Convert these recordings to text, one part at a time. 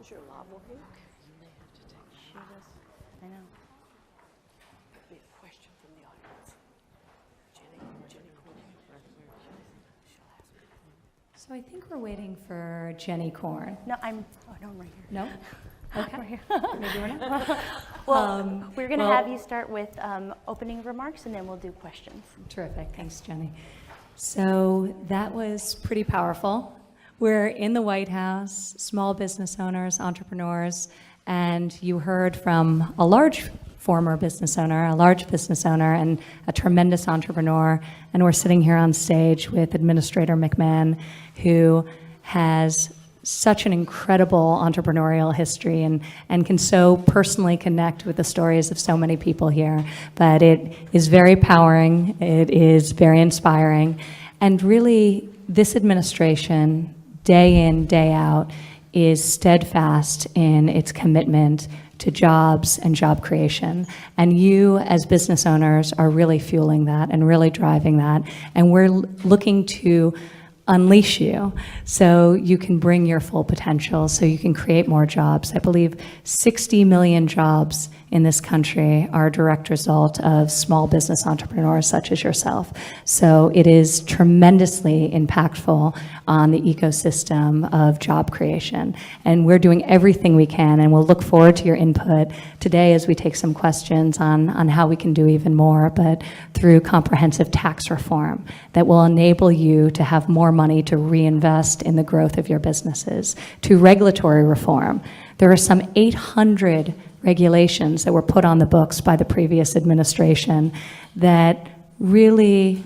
Is your lav working? She was, I know. Be a question from the audience. Jenny Corn. She'll ask me. So I think we're waiting for Jenny Corn. No, I'm right here. No? Okay. Right here. Maybe we're not. Well, we're going to well- have you start with opening remarks, and then we'll do questions. Terrific. Thanks, Jenny. So that was pretty powerful. We're in the White House, small business owners, entrepreneurs, and you heard from a large former business owner, a large business owner, and a tremendous entrepreneur. And we're sitting here on stage with Administrator McMahon, who has such an incredible entrepreneurial history and can so personally connect with the stories of so many people here. But it is very powering, it is very inspiring, and really this administration, day in, day out, is steadfast in its commitment to jobs and job creation. And you as business owners are really fueling that and really driving that. And we're looking to unleash you so you can bring your full potential, so you can create more jobs. I believe 60 million jobs in this country are a direct result of small business entrepreneurs such as yourself. So it is tremendously impactful on the ecosystem of job creation. And we're doing everything we can, and we'll look forward to your input today as we take some questions on how we can do even more, but through comprehensive tax reform that will enable you to have more money to reinvest in the growth of your businesses, to regulatory reform. There are some 800 regulations that were put on the books by the previous administration that really,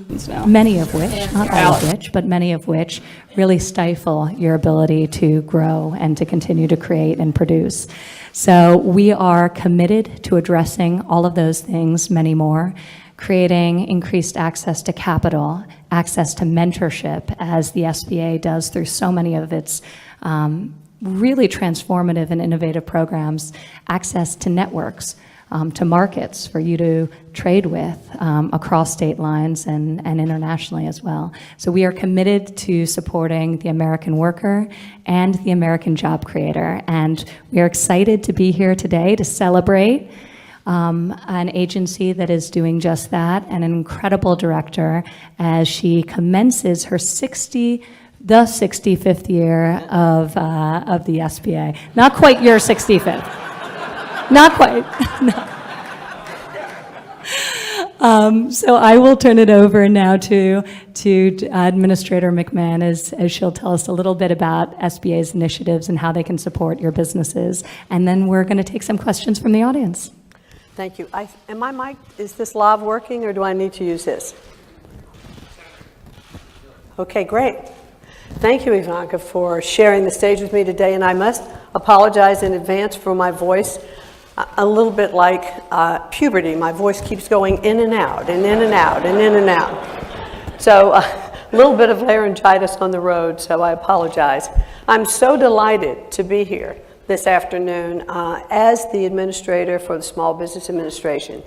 many of which, not all of which, but many of which really stifle your ability to grow and to continue to create and produce. So we are committed to addressing all of those things, many more, creating increased access to capital, access to mentorship, as the SBA does through so many of its really transformative and innovative programs, access to networks, to markets for you to trade with across state lines and internationally as well. So we are committed to supporting the American worker and the American job creator. And we are excited to be here today to celebrate an agency that is doing just that, and an incredible director as she commences her 65th year of the SBA. Not quite your 65th. Not quite. No. So I will turn it over now to Administrator McMahon as she'll tell us a little bit about SBA's initiatives and how they can support your businesses. And then we're going to take some questions from the audience. Thank you. Am my mic, is this lav working, or do I need to use this? Okay, great. Thank you, Ivanka, for sharing the stage with me today, and I must apologize in advance for my voice. A little bit like puberty, my voice keeps going in and out, and in and out, and in and out. So a little bit of laryngitis on the road, so I apologize. I'm so delighted to be here this afternoon as the administrator for the Small Business Administration.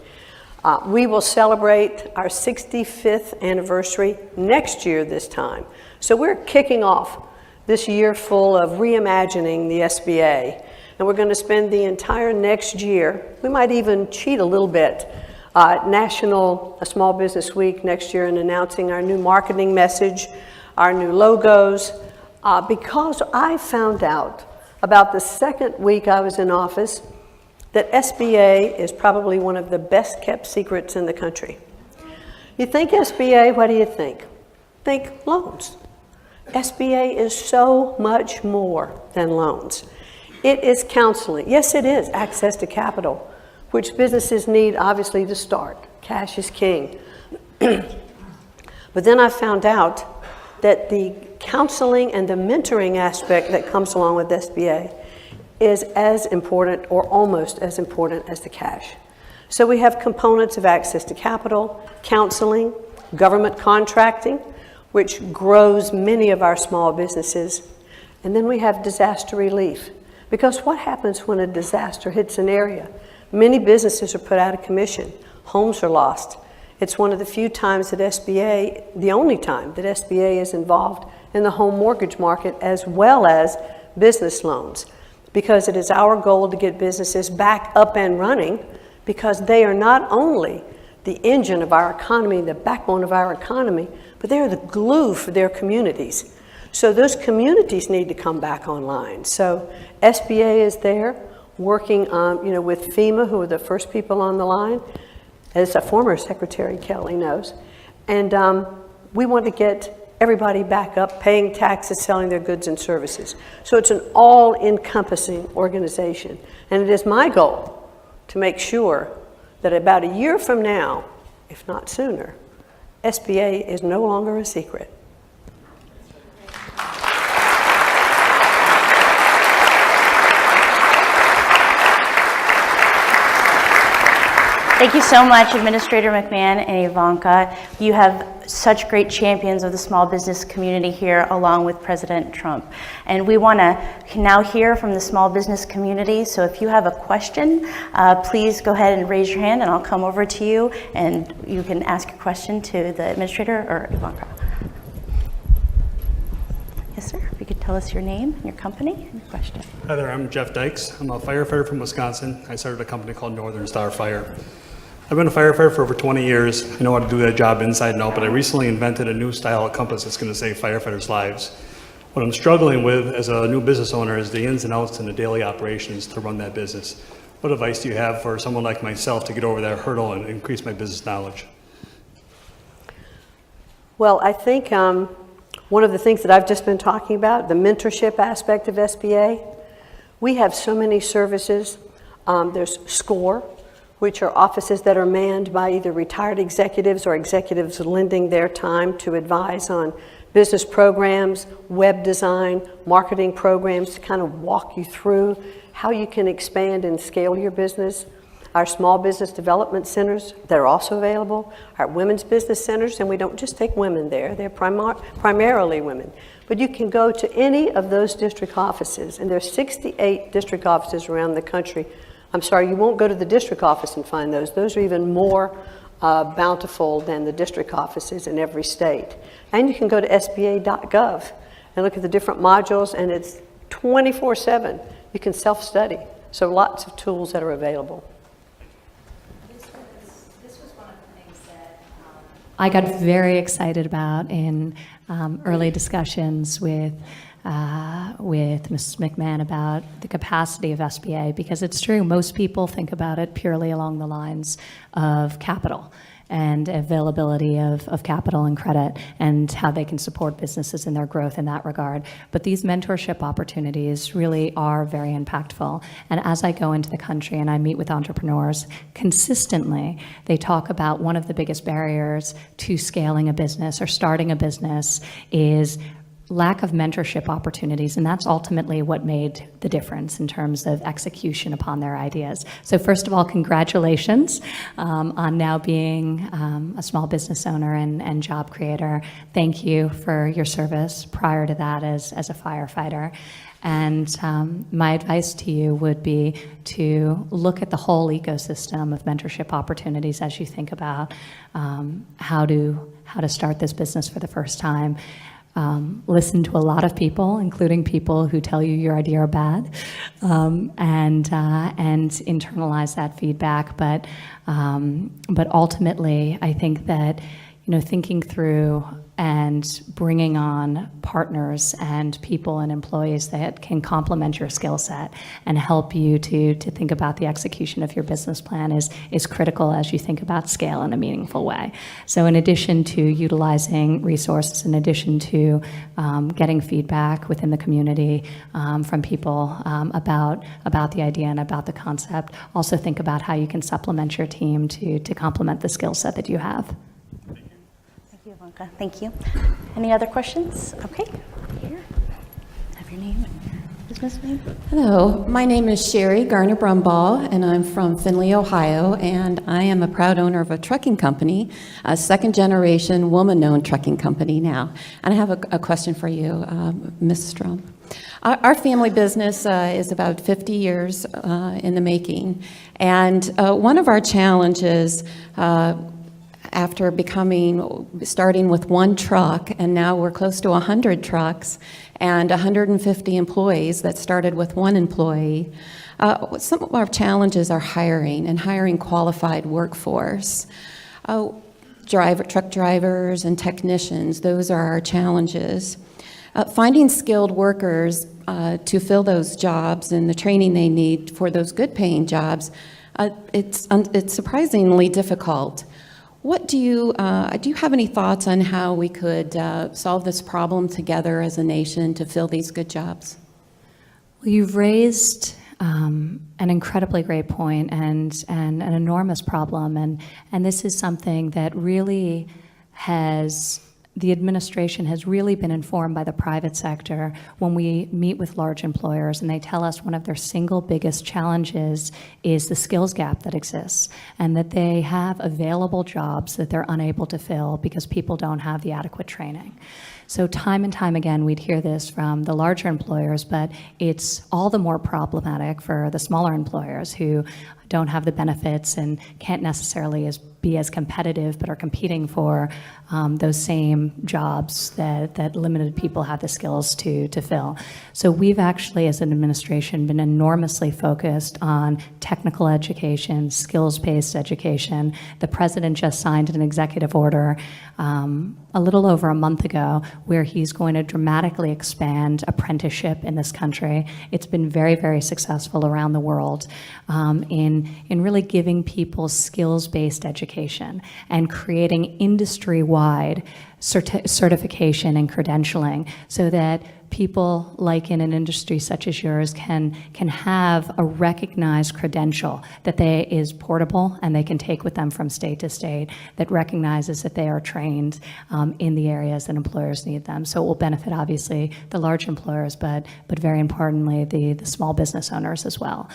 We will celebrate our 65th anniversary next year this time. So we're kicking off this year full of reimagining the SBA. And we're going to spend the entire next year, we might even cheat a little bit, National Small Business Week next year, in announcing our new marketing message, our new logos, because I found out about the second week I was in office that SBA is probably one of the best kept secrets in the country. You think SBA, what do you think? Think loans. SBA is so much more than loans. It is counseling. Yes, it is access to capital, which businesses need obviously to start. Cash is king. But then I found out that the counseling and the mentoring aspect that comes along with SBA is as important, or almost as important, as the cash. So we have components of access to capital, counseling, government contracting, which grows many of our small businesses. And then we have disaster relief. Because what happens when a disaster hits an area? Many businesses are put out of commission. Homes are lost. It's one of the few times that SBA, the only time that SBA is involved in the home mortgage market, as well as business loans. because it is our goal to get businesses back up and running, because they are not only the engine of our economy, the backbone of our economy, but they are the glue for their communities. So those communities need to come back online. So SBA is there working with FEMA, who are the first people on the line, as a former Secretary Kelly knows. And we want to get everybody back up, paying taxes, selling their goods and services. So it's an all-encompassing organization. And it is my goal to make sure that about a year from now, if not sooner, SBA is no longer a secret. Thank you so much, Administrator McMahon and Ivanka. You have such great champions of the small business community here, along with President Trump. And we want to now hear from the small business community. So if you have a question, please go ahead and raise your hand, and I'll come over to you, and you can ask your question to the Administrator or Ivanka. Yes, sir. If you could tell us your name, your company, and your question. Hi there, I'm Jeff Dykes. I'm a firefighter from Wisconsin. I started a company called Northern Star Fire. I've been a firefighter for over 20 years. I know how to do that job inside and out, but I recently invented a new style of compass that's going to save firefighters' lives. What I'm struggling with as a new business owner is the ins and outs and the daily operations to run that business. What advice do you have for someone like myself to get over that hurdle and increase my business knowledge? Well, I think one of the things that I've just been talking about, the mentorship aspect of SBA, we have so many services. There's SCORE, which are offices that are manned by either retired executives or executives lending their time to advise on business programs, web design, marketing programs, to kind of walk you through how you can expand and scale your business. Our small business development centers that are also available, our women's business centers, and we don't just take women there, they're primarily women. But you can go to any of those district offices, and there's 68 district offices around the country. I'm sorry, you won't go to the district office and find those. Those are even more bountiful than the district offices in every state. And you can go to sba.gov and look at the different modules, and it's 24/7. You can self-study. So lots of tools that are available. This was one of the things that I got very excited about in early discussions with Mrs. McMahon about the capacity of SBA, because it's true, most people think about it purely along the lines of capital and availability of capital and credit and how they can support businesses in their growth in that regard. But these mentorship opportunities really are very impactful. And as I go into the country and I meet with entrepreneurs, consistently they talk about one of the biggest barriers to scaling a business or starting a business is lack of mentorship opportunities, and that's ultimately what made the difference in terms of execution upon their ideas. So first of all, congratulations on now being a small business owner and job creator. Thank you for your service prior to that as a firefighter. And my advice to you would be to look at the whole ecosystem of mentorship opportunities as you think about how to start this business for the first time. Listen to a lot of people, including people who tell you your idea are bad, and internalize that feedback. But ultimately, I think that thinking through and bringing on partners and people and employees that can complement your skill set and help you to think about the execution of your business plan is critical as you think about scale in a meaningful way. So in addition to utilizing resources, in addition to getting feedback within the community from people about the idea and about the concept, also think about how you can supplement your team to complement the skill set that you have. Ivanka, thank you. Any other questions? Okay, here. Have your name and your business name. Hello, my name is Sherry Garner-Brumbaugh, and I'm from Findlay, Ohio, and I am a proud owner of a trucking company, a second-generation woman-owned trucking company now. And I have a question for you, Ms. Strom. Our family business is about 50 years in the making, and one of our challenges after starting with one truck, and now we're close to 100 trucks and 150 employees that started with one employee. Some of our challenges are hiring qualified workforce. Truck drivers and technicians, those are our challenges. Finding skilled workers to fill those jobs and the training they need for those good paying jobs, it's surprisingly difficult. Do you have any thoughts on how we could solve this problem together as a nation to fill these good jobs? Well, you've raised an incredibly great point and an enormous problem, and this is something that really the administration has really been informed by the private sector when we meet with large employers, and they tell us one of their single biggest challenges is the skills gap that exists, and that they have available jobs that they're unable to fill because people don't have the adequate training. So time and time again, we'd hear this from the larger employers, but it's all the more problematic for the smaller employers who don't have the benefits and can't necessarily be as competitive, but are competing for those same jobs that limited people have the skills to fill. So we've actually, as an administration, been enormously focused on technical education, skills-based education. The president just signed an executive order a little over a month ago where he's going to dramatically expand apprenticeship in this country. It's been very, very successful around the world in really giving people skills-based education and creating industry-wide certification and credentialing so that people like in an industry such as yours can have a recognized credential that is portable and they can take with them from state to state, that recognizes that they are trained in the areas that employers need them. So it will benefit obviously the large employers, but very importantly the small business owners as well.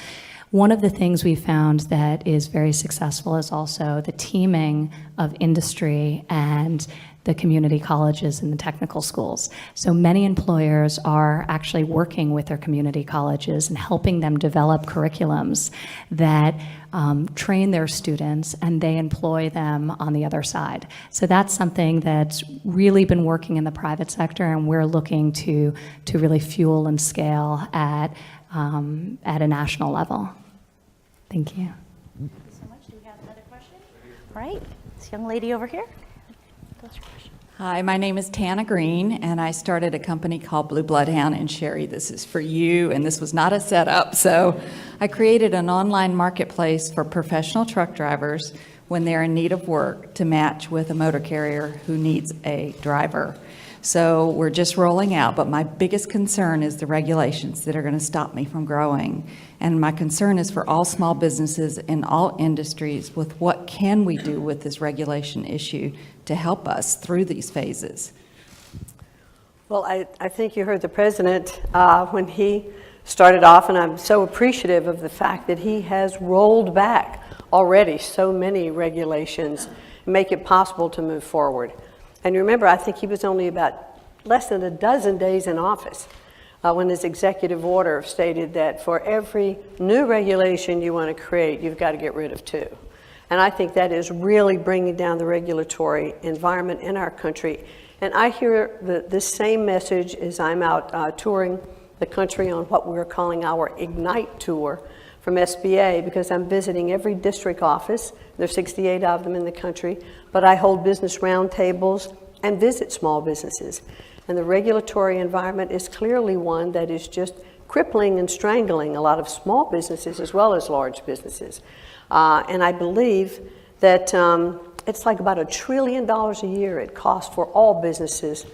One of the things we found that is very successful is also the teaming of industry and the community colleges and the technical schools. So many employers are actually working with their community colleges and helping them develop curriculums that train their students, and they employ them on the other side. So that's something that's really been working in the private sector, and we're looking to really fuel and scale at a national level. Thank you. Thank you so much. Do we have another question? All right, this young lady over here. What's your question? Hi, my name is Tana Green, and I started a company called Blue Bloodhound. And Sherry, this is for you, and this was not a setup. So I created an online marketplace for professional truck drivers when they're in need of work to match with a motor carrier who needs a driver. So we're just rolling out, but my biggest concern is the regulations that are going to stop me from growing. And my concern is for all small businesses in all industries with what can we do with this regulation issue to help us through these phases. Well, I think you heard the president when he started off, and I'm so appreciative of the fact that he has rolled back already so many regulations and make it possible to move forward. And remember, I think he was only about less than a dozen days in office when his executive order stated that for every new regulation you want to create, you've got to get rid of two. And I think that is really bringing down the regulatory environment in our country. And I hear this same message as I'm out touring the country on what we're calling our Ignite Tour from SBA, because I'm visiting every district office. There's 68 of them in the country, but I hold business roundtables and visit small businesses. And the regulatory environment is clearly one that is just crippling and strangling a lot of small businesses as well as large businesses. And I believe that it's like about $1 trillion a year it costs for all businesses,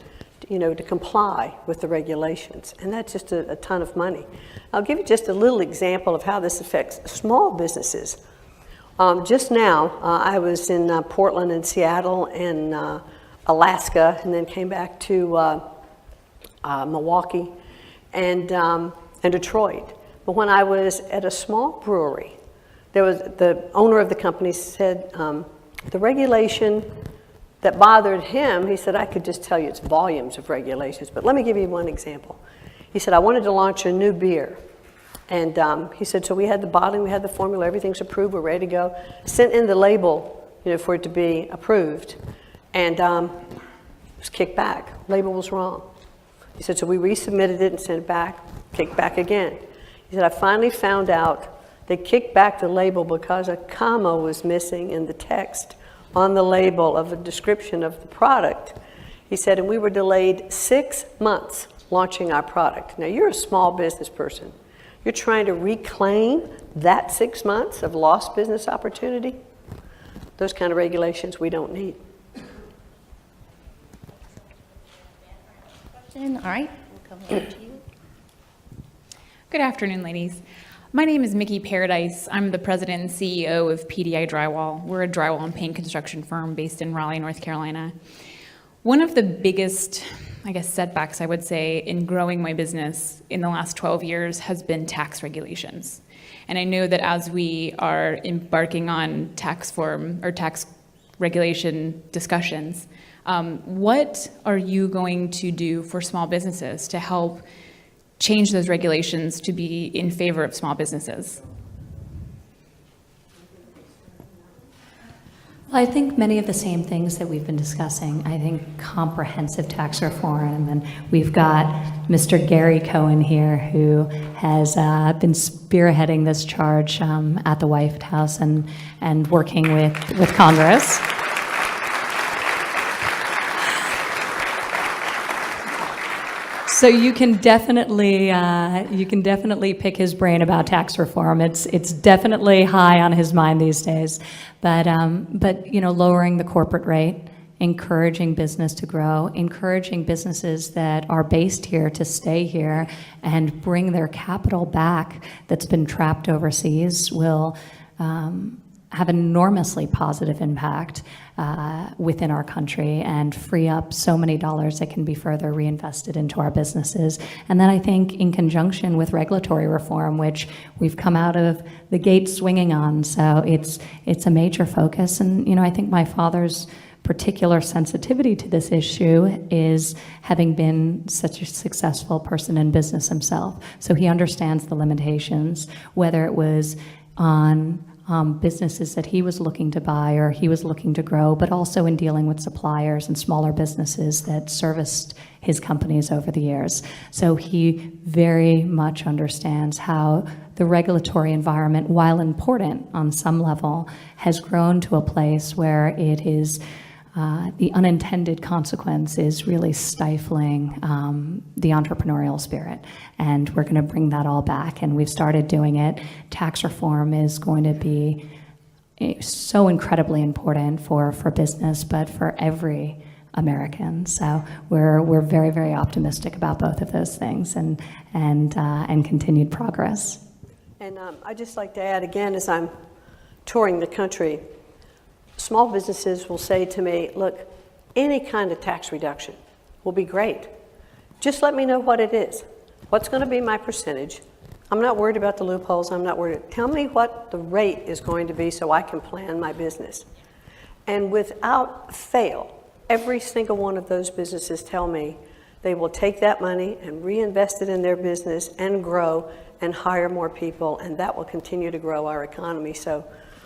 to comply with the regulations. And that's just a ton of money. I'll give you just a little example of how this affects small businesses. Just now, I was in Portland and Seattle and Alaska, and then came back to Milwaukee and Detroit. But when I was at a small brewery, the owner of the company said the regulation that bothered him, he said, I could just tell you it's volumes of regulations, but let me give you one example. He said, I wanted to launch a new beer. And he said, so we had the bottling, we had the formula, everything's approved, we're ready to go. Sent in the label for it to be approved. And it was kicked back. Label was wrong. He said, so we resubmitted it and sent it back, kicked back again. He said, I finally found out they kicked back the label because a comma was missing in the text on the label of a description of the product. He said, and we were delayed 6 months launching our product. Now, you're a small business person. You're trying to reclaim that 6 months of lost business opportunity. Those kind of regulations we don't need. All right, we'll come over to you. Good afternoon, ladies. My name is Mickey Paradise. I'm the president and CEO of PDI Drywall. We're a drywall and paint construction firm based in Raleigh, North Carolina. One of the biggest, setbacks, I would say, in growing my business in the last 12 years has been tax regulations. And I know that as we are embarking on tax regulation discussions, what are you going to do for small businesses to help change those regulations to be in favor of small businesses? Well, I think many of the same things that we've been discussing. I think comprehensive tax reform, and we've got Mr. Gary Cohen here, who has been spearheading this charge at the White House and working with Congress. So you can definitely pick his brain about tax reform. It's definitely high on his mind these days. But lowering the corporate rate, encouraging business to grow, encouraging businesses that are based here to stay here and bring their capital back that's been trapped overseas will have an enormously positive impact within our country and free up so many dollars that can be further reinvested into our businesses. And then I think in conjunction with regulatory reform, which we've come out of the gate swinging on, so it's a major focus. And I think my father's particular sensitivity to this issue is having been such a successful person in business himself. So he understands the limitations, whether it was on businesses that he was looking to buy or he was looking to grow, but also in dealing with suppliers and smaller businesses that serviced his companies over the years. So he very much understands how the regulatory environment, while important on some level, has grown to a place where it is the unintended consequence is really stifling the entrepreneurial spirit. And we're going to bring that all back, and we've started doing it. Tax reform is going to be so incredibly important for business, but for every American. So we're very, very optimistic about both of those things and continued progress. And I'd just like to add again, as I'm touring the country, small businesses will say to me, look, any kind of tax reduction will be great. Just let me know what it is. What's going to be my percentage? I'm not worried about the loopholes. I'm not worried. Tell me what the rate is going to be so I can plan my business. And without fail, every single one of those businesses tell me they will take that money and reinvest it in their business and grow and hire more people, and that will continue to grow our economy. So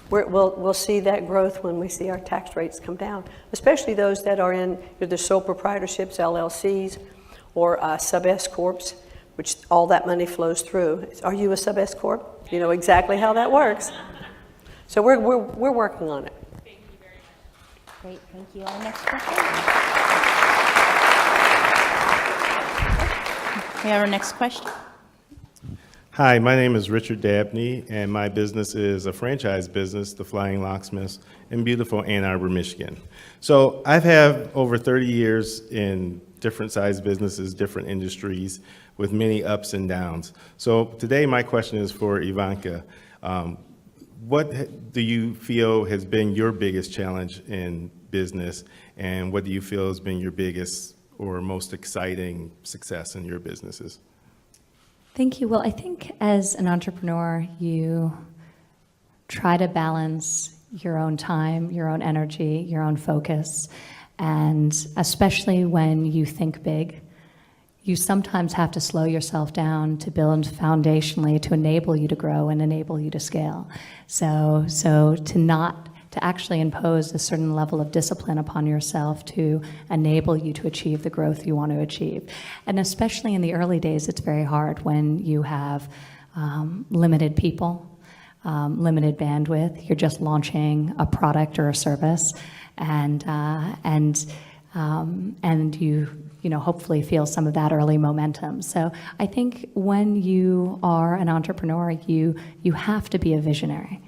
we'll see that growth when we see our tax rates come down, especially those that are in the sole proprietorships, LLCs, or sub-S corps, which all that money flows through. Are you a sub-S corp? You know exactly how that works. So we're working on it. Thank you very much. Great, thank you. Our next question. We have our next question. Hi, my name is Richard Dabney, and my business is a franchise business, The Flying Locksmiths, in beautiful Ann Arbor, Michigan. So I've had over 30 years in different size businesses, different industries, with many ups and downs. So today my question is for Ivanka. What do you feel has been your biggest challenge in business, and what do you feel has been your biggest or most exciting success in your businesses? Thank you. Well, I think as an entrepreneur, you try to balance your own time, your own energy, your own focus, and especially when you think big, you sometimes have to slow yourself down to build foundationally to enable you to grow and enable you to scale. So to to actually impose a certain level of discipline upon yourself to enable you to achieve the growth you want to achieve. And especially in the early days, it's very hard when you have limited people, limited bandwidth. You're just launching a product or a service, and you know, hopefully feel some of that early momentum. So I think when you are an entrepreneur, you have to be a visionary,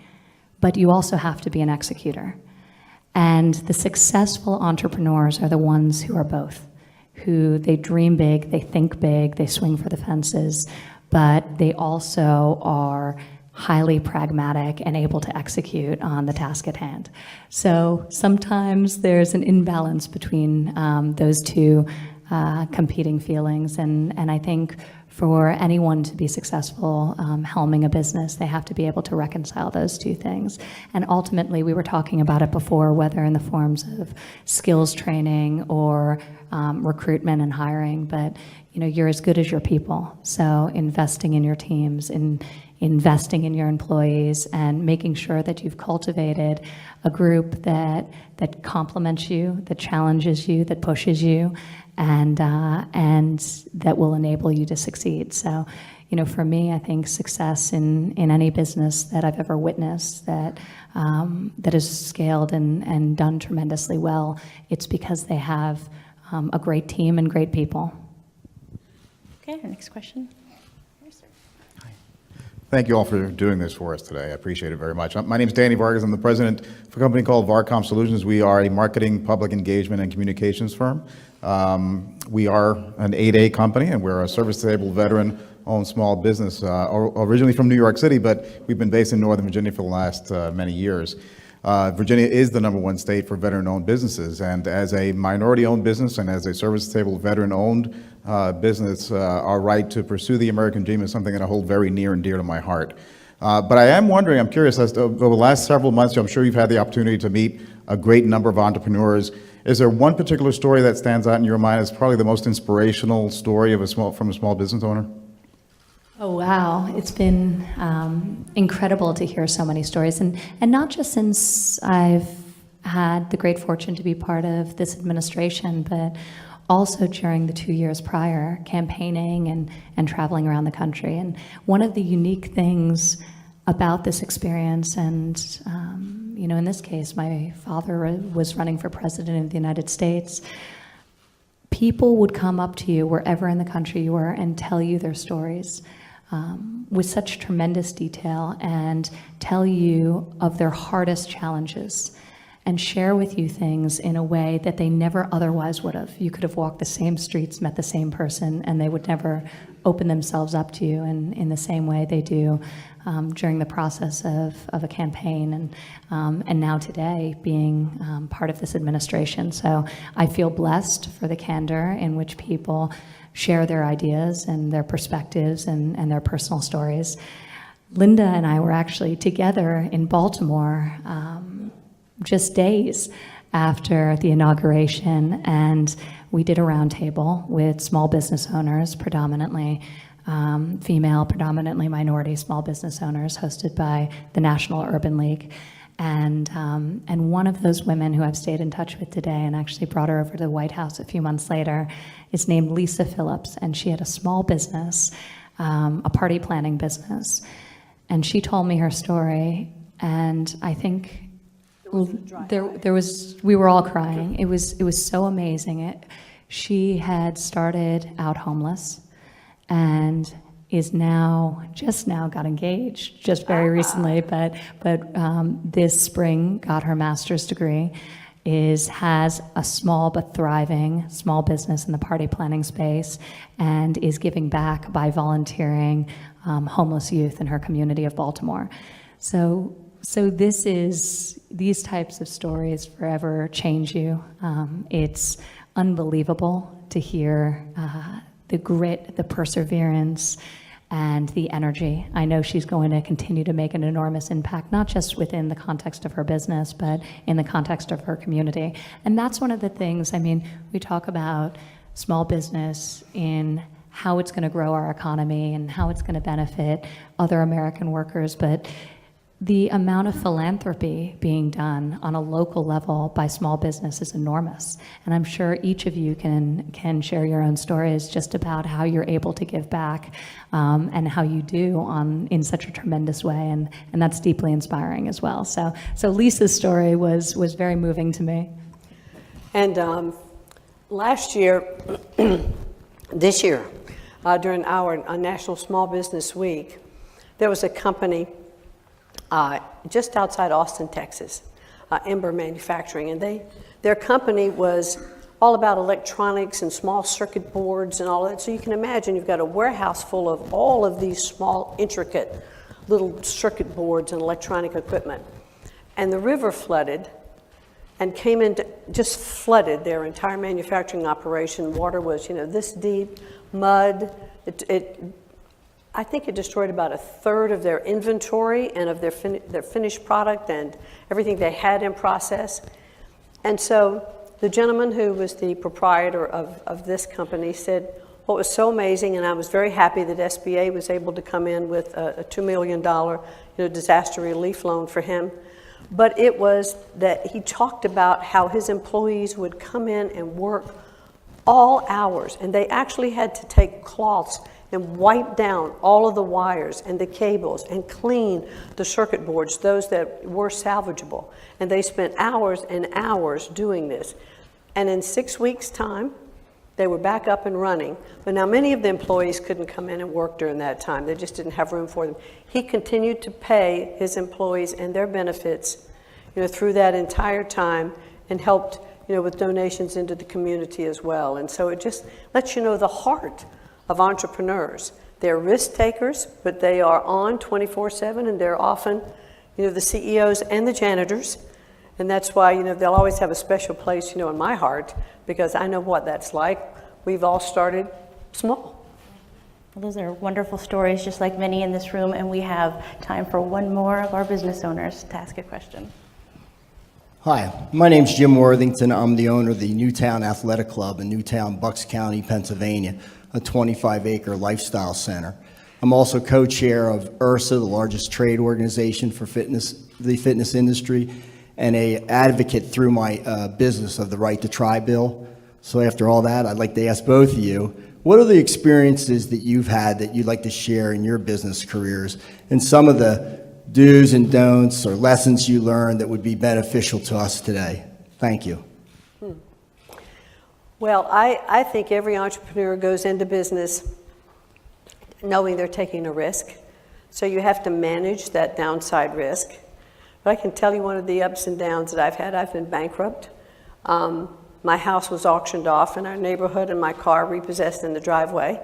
but you also have to be an executor. And the successful entrepreneurs are the ones who are both, who they dream big, they think big, they swing for the fences, but they also are highly pragmatic and able to execute on the task at hand. So sometimes there's an imbalance between those two competing feelings, and I think for anyone to be successful helming a business, they have to be able to reconcile those two things. And ultimately, we were talking about it before, whether in the forms of skills training or recruitment and hiring, but you know, you're as good as your people. So investing in your teams, investing in your employees, and making sure that you've cultivated a group that complements you, that challenges you, that pushes you, and that will enable you to succeed. So, you know, for me, I think success in any business that I've ever witnessed that is scaled and done tremendously well, it's because they have a great team and great people. Okay, our next question. Thank you all for doing this for us today. I appreciate it very much. My name is Danny Vargas. I'm the president of a company called Varcom Solutions. We are a marketing, public engagement, and communications firm. We are an 8A company, and we're a service-disabled veteran-owned small business, originally from New York City, but we've been based in Northern Virginia for the last many years. Virginia is the #1 state for veteran-owned businesses, and as a minority-owned business and as a service-disabled veteran-owned business, our right to pursue the American dream is something that I hold very near and dear to my heart. But I am wondering, I'm curious, as to, over the last several months, I'm sure you've had the opportunity to meet a great number of entrepreneurs. Is there one particular story that stands out in your mind as probably the most inspirational story of from a small business owner? Oh, wow. It's been incredible to hear so many stories. And not just since I've had the great fortune to be part of this administration, but also during the 2 years prior, campaigning and traveling around the country. And one of the unique things about this experience, and you know, in this case, my father was running for president of the United States, people would come up to you wherever in the country you were and tell you their stories. With such tremendous detail, and tell you of their hardest challenges and share with you things in a way that they never otherwise would have. You could have walked the same streets, met the same person, and they would never open themselves up to you in the same way they do during the process of a campaign, and now today being part of this administration. So I feel blessed for the candor in which people share their ideas and their perspectives and their personal stories. Linda and I were actually together in Baltimore just days after the inauguration, and we did a roundtable with small business owners, predominantly female, predominantly minority small business owners, hosted by the National Urban League. And one of those women who I've stayed in touch with today, and actually brought her over to the White House a few months later, is named Lisa Phillips, and she had a small business, a party planning business. And she told me her story, and I think we were all crying. It was so amazing. She had started out homeless, and is just now got engaged, just very recently, but this spring got her master's degree, has a small but thriving small business in the party planning space, and is giving back by volunteering homeless youth in her community of Baltimore. So these types of stories forever change you. It's unbelievable to hear the grit, the perseverance, and the energy. I know she's going to continue to make an enormous impact, not just within the context of her business, but in the context of her community. And that's one of the things, I mean, we talk about small business in how it's going to grow our economy and how it's going to benefit other American workers, but the amount of philanthropy being done on a local level by small business is enormous. And I'm sure each of you can share your own stories just about how you're able to give back and how you do in such a tremendous way. And that's deeply inspiring as well. So Lisa's story was very moving to me. And last year, this year, during our National Small Business Week, there was a company just outside Austin, Texas, Ember Manufacturing, and their company was all about electronics and small circuit boards and all that. So you can imagine you've got a warehouse full of all of these small, intricate little circuit boards and electronic equipment. And the river flooded and just flooded their entire manufacturing operation. Water was, this deep, mud. I think it destroyed about a third of their inventory and of their finished product and everything they had in process. And so the gentleman who was the proprietor of this company said, what was so amazing, and I was very happy that SBA was able to come in with a $2 million disaster relief loan for him. But it was that he talked about how his employees would come in and work all hours, and they actually had to take cloths and wipe down all of the wires and the cables and clean the circuit boards, those that were salvageable. And they spent hours and hours doing this. And in 6 weeks' time, they were back up and running. But now many of the employees couldn't come in and work during that time. They just didn't have room for them. He continued to pay his employees and their benefits, through that entire time, and helped, with donations into the community as well. And so it just lets you know the heart of entrepreneurs. They're risk takers, but they are on 24/7, and they're often, the CEOs and the janitors. And that's why, they'll always have a special place, in my heart, because I know what that's like. We've all started small. Well, those are wonderful stories, just like many in this room, and we have time for one more of our business owners to ask a question. Hi, my name's Jim Worthington. I'm the owner of the Newtown Athletic Club in Newtown, Bucks County, Pennsylvania, a 25-acre lifestyle center. I'm also co-chair of IRSA, the largest trade organization for the fitness industry, and an advocate through my business of the Right to Try bill. So after all that, I'd like to ask both of you, what are the experiences that you've had that you'd like to share in your business careers, and some of the do's and don'ts or lessons you learned that would be beneficial to us today? Thank you. Well, I think every entrepreneur goes into business knowing they're taking a risk. So you have to manage that downside risk. But I can tell you one of the ups and downs that I've had. I've been bankrupt. My house was auctioned off in our neighborhood and my car repossessed in the driveway.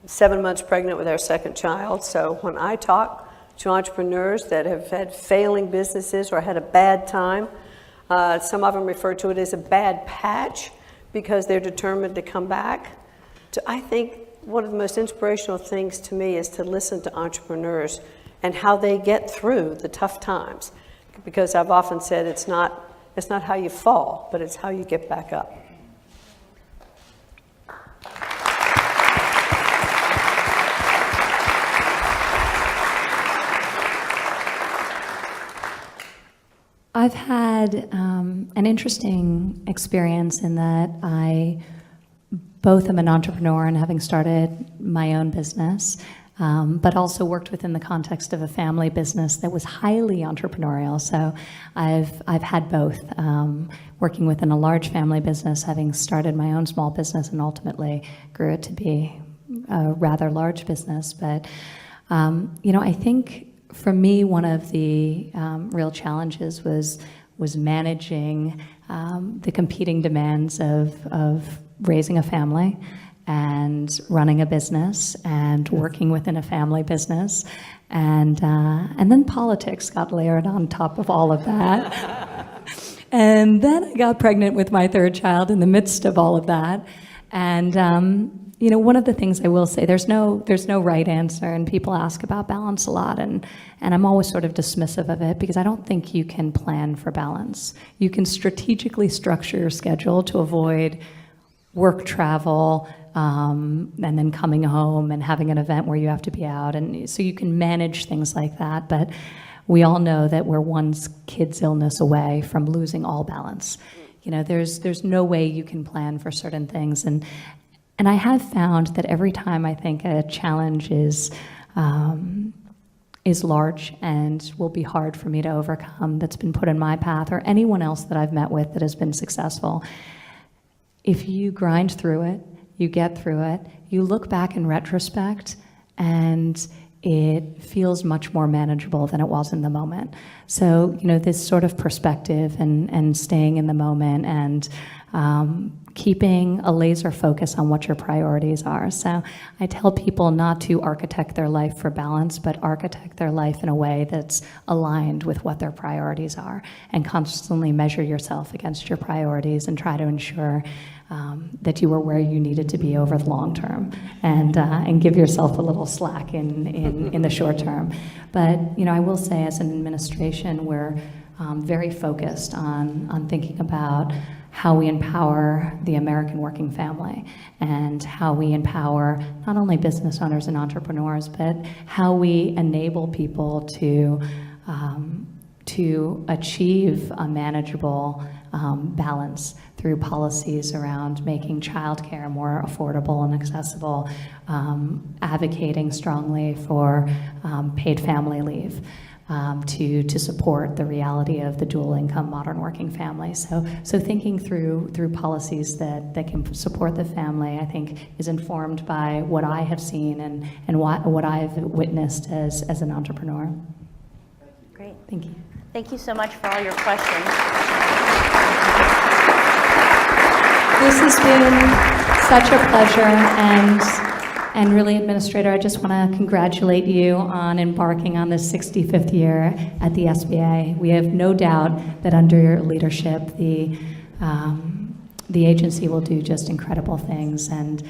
7 months pregnant with our second child. So when I talk to entrepreneurs that have had failing businesses or had a bad time, some of them refer to it as a bad patch because they're determined to come back. I think one of the most inspirational things to me is to listen to entrepreneurs and how they get through the tough times. Because I've often said it's not how you fall, but it's how you get back up. I've had an interesting experience in that I both am an entrepreneur and having started my own business, but also worked within the context of a family business that was highly entrepreneurial. So I've had both, working within a large family business, having started my own small business, and ultimately grew it to be a rather large business. But I think for me, one of the real challenges was managing the competing demands of raising a family and running a business and working within a family business, and then politics got layered on top of all of that. And then I got pregnant with my third child in the midst of all of that. And one of the things I will say, there's no right answer, and people ask about balance a lot, and I'm always sort of dismissive of it because I don't think you can plan for balance. You can strategically structure your schedule to avoid work travel, and then coming home and having an event where you have to be out, and so you can manage things like that. But we all know that we're one kid's illness away from losing all balance. There's no way you can plan for certain things. And I have found that every time I think a challenge is large and will be hard for me to overcome, that's been put in my path, or anyone else that I've met with that has been successful, if you grind through it, you get through it, you look back in retrospect, and it feels much more manageable than it was in the moment. So, this sort of perspective and staying in the moment and keeping a laser focus on what your priorities are. So I tell people not to architect their life for balance, but architect their life in a way that's aligned with what their priorities are, and constantly measure yourself against your priorities and try to ensure that you are where you needed to be over the long term, and give yourself a little slack in the short term. But I will say, as an administration, we're very focused on thinking about how we empower the American working family, and how we empower not only business owners and entrepreneurs, but how we enable people to achieve a manageable balance through policies around making childcare more affordable and accessible, advocating strongly for paid family leave, to support the reality of the dual income modern working family. So thinking through policies that can support the family, I think, is informed by what I have seen and what I've witnessed as an entrepreneur. Great. Thank you. Thank you so much for all your questions. This has been such a pleasure, and really, Administrator, I just want to congratulate you on embarking on this 65th year at the SBA. We have no doubt that under your leadership, the agency will do just incredible things. And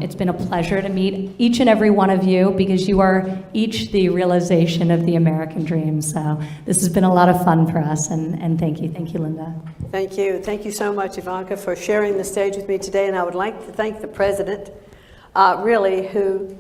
it's been a pleasure to meet each and every one of you, because you are each the realization of the American dream. So this has been a lot of fun for us, and thank you. Thank you, Linda. Thank you. Thank you so much, Ivanka, for sharing the stage with me today. And I would like to thank the President, really, who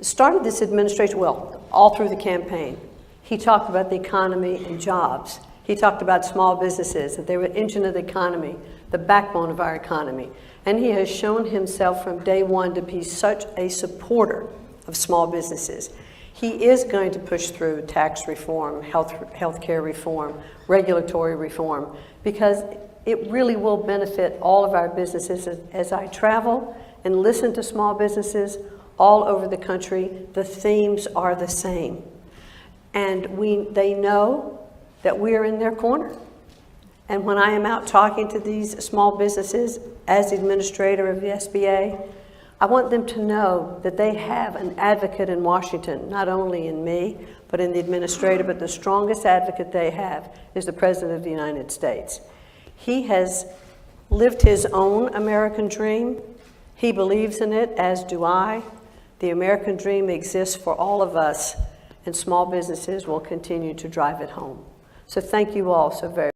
started this administration, well, all through the campaign. He talked about the economy and jobs. He talked about small businesses, that they were the engine of the economy, the backbone of our economy. And he has shown himself from day one to be such a supporter of small businesses. He is going to push through tax reform, healthcare reform, regulatory reform, because it really will benefit all of our businesses. As I travel and listen to small businesses all over the country, the themes are the same. And they know that we are in their corner. And when I am out talking to these small businesses as the administrator of the SBA, I want them to know that they have an advocate in Washington, not only in me, but in the administrator, but the strongest advocate they have is the President of the United States. He has lived his own American dream. He believes in it, as do I. The American dream exists for all of us, and small businesses will continue to drive it home. So thank you all so very much.